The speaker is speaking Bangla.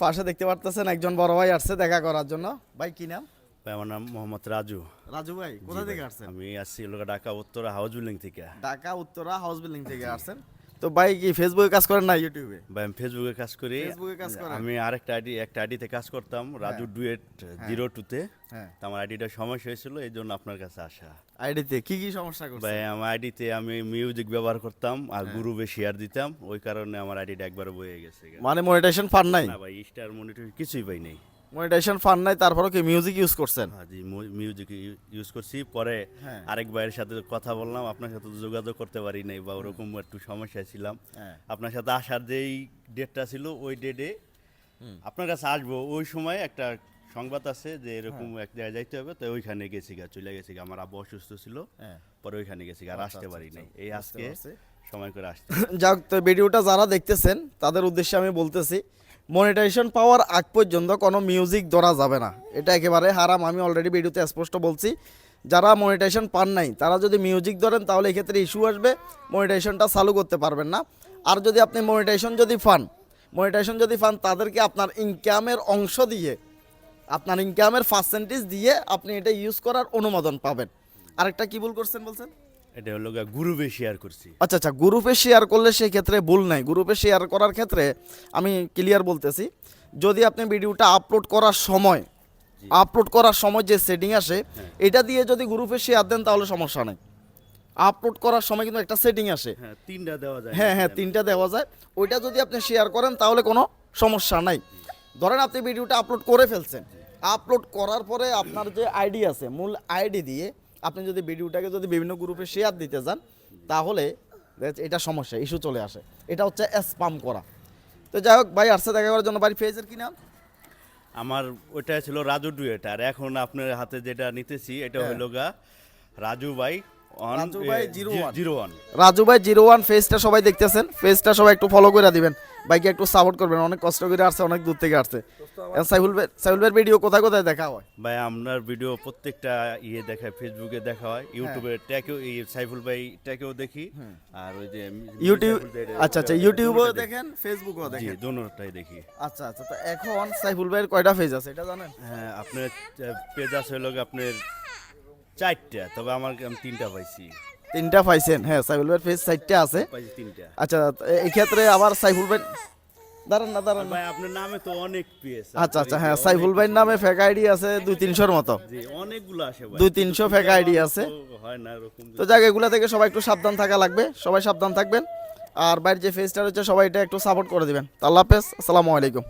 পাশে দেখতে পারতেছেন একজন বড় ভাই আসছে দেখা করার জন্য। ভাই কি নাম? ভাই আমার নাম মোহাম্মদ রাজু। রাজু ভাই কোথা থেকে আসছেন? আমি আসছি ঢাকা উত্তরা হাউস বিল্ডিং থেকে। ঢাকা উত্তরা হাউস বিল্ডিং থেকে আসছেন। তো ভাই কি ফেসবুকে কাজ করেন না ইউটিউবে? ভাই আমি ফেসবুকে কাজ করি। ফেসবুকে কাজ করেন? আমি একটা আইডিতে কাজ করতাম, রাজু ডুয়েট 02-তে। হ্যাঁ। তো আমার আইডিটা সমস্যা হয়েছিল, এই জন্য আপনার কাছে আসা। আইডিতে কি কি সমস্যা করছে? ভাই আমার আইডিতে আমি মিউজিক ব্যবহার করতাম আর গ্রুপে শেয়ার দিতাম, ওই কারণে আমার আইডিটা একবারে বয়ে গেছে। মানে মনিটাইজেশন ফান নাই? না ভাই, স্টার মনিটর কিছুই পাই নাই। মনিটাইজেশন ফান নাই, তারপরে কি মিউজিক ইউজ করছেন? হ্যাঁ জি, মিউজিক ইউজ করছি। পরে হ্যাঁ। আরেক ভাইয়ের সাথে কথা বললাম, আপনার সাথে তো যোগাযোগ করতে পারি নাই বা ওরকম একটু সমস্যায় ছিলাম। হ্যাঁ। আপনার সাথে আসার যেই ডেটটা ছিল ওই ডেটে আপনার কাছে আসবো, ওই সময় একটা সংবাদ আছে যে এরকম এক জায়গায় যাইতে হবে, তো ওইখানে গেছি চলে গেছি। আমার আব্বু অসুস্থ ছিল, হ্যাঁ। পরে ওইখানে গেছি আর আসতে পারি নাই। এই আজকে সময় করে আসতে। যাক, তো ভিডিওটা যারা দেখতেছেন তাদের উদ্দেশ্যে আমি বলতেছি, মনিটাইজেশন পাওয়ার আগ পর্যন্ত কোনো মিউজিক ধরা যাবে না, এটা একেবারে হারাম। আমি অলরেডি ভিডিওতে স্পষ্ট বলছি, যারা মনিটাইজেশন পান নাই তারা যদি মিউজিক ধরেন তাহলে এক্ষেত্রে ইস্যু আসবে, মনিটাইজেশনটা চালু করতে পারবেন না। আর যদি আপনি মনিটাইজেশন যদি পান তাদেরকে আপনার ইনকামের অংশ দিয়ে, আপনার ইনকামের পার্সেন্টেজ দিয়ে আপনি এটা ইউজ করার অনুমোদন পাবেন। আরেকটা কি ভুল করছেন বলছেন? এটা হলো গ্রুপে শেয়ার করছি। আচ্ছা, গ্রুপে শেয়ার করলে সেই ক্ষেত্রে ভুল নাই। গ্রুপে শেয়ার করার ক্ষেত্রে আমি ক্লিয়ার বলতেছি, যদি আপনি ভিডিওটা আপলোড করার সময় যে সেটিং আসে এটা দিয়ে যদি গ্রুপে শেয়ার দেন তাহলে সমস্যা নেই। আপলোড করার সময় কিন্তু একটা সেটিং আসে, হ্যাঁ 3টা দেওয়া যায়। হ্যাঁ 3টা দেওয়া যায়। ওইটা যদি আপনি শেয়ার করেন তাহলে কোনো সমস্যা নাই। ধরেন আপনি ভিডিওটা আপলোড করে ফেলছেন, আপলোড করার পরে আপনার যে আইডি আছে, মূল আইডি দিয়ে আপনি যদি ভিডিওটাকে যদি বিভিন্ন গ্রুপে শেয়ার দিতে যান তাহলে এটা সমস্যা, ইস্যু চলে আসে। এটা হচ্ছে স্প্যাম করা। তো যাই হোক, ভাই আসছে দেখা করার জন্য। বাড়ি পেজের কি নাম? আমার ওইটা ছিল রাজু ডুয়েট, আর এখন আপনার হাতে যেটা নিতেছি এটা হলো রাজু ভাই 01। রাজু ভাই 01 ফেজটা সবাই দেখতেছেন, ফেজটা সবাই একটু ফলো করে দিবেন, ভাইকে একটু সাপোর্ট করবেন। অনেক কষ্ট করে আসছে, অনেক দূর থেকে আসছে। সাইফুল ভাইয়ের ভিডিও কোথায় কোথায় দেখা হয়? ভাই আপনার ভিডিও প্রত্যেকটা দেখায়, ফেসবুকে দেখা হয়, ইউটিউবে ট্যাগেও এই সাইফুল ভাই ট্যাগেও দেখি, আর ওই যে ইউটিউব। আচ্ছা, ইউটিউবেও দেখেন, ফেসবুকেও জি, দেখেন? দুটোটাই দেখি। আচ্ছা, তো এখন সাইফুল ভাইয়ের কয়টা পেজ আছে এটা জানেন? হ্যাঁ, আপনার পেজ আছে হলো আপনার 4টা, তবে আমি 3টা পাইছি। 3টা পাইছেন? হ্যাঁ, সাইফুল ভাইয়ের পেজ 4টা আছে। পাইছি 3টা। আচ্ছা, এই ক্ষেত্রে আবার সাইফুল ভাই দাঁড়ান না। ভাই আপনার নামে তো অনেক পেজ। আচ্ছা, হ্যাঁ, সাইফুল ভাইয়ের নামে ফেক আইডি আছে 200-300-র মতো। জি, অনেকগুলো আসে ভাই, 200-300 ফেক আইডি আছে। হয় না এরকম। তো জায়গা এগুলা থেকে সবাই একটু সাবধান থাকা লাগবে, সবাই সাবধান থাকবেন। আর বাইরের যে ফেজটা রয়েছে সবাই এটা একটু সাপোর্ট করে দিবেন। আল্লাহ হাফেজ, আসসালামু আলাইকুম।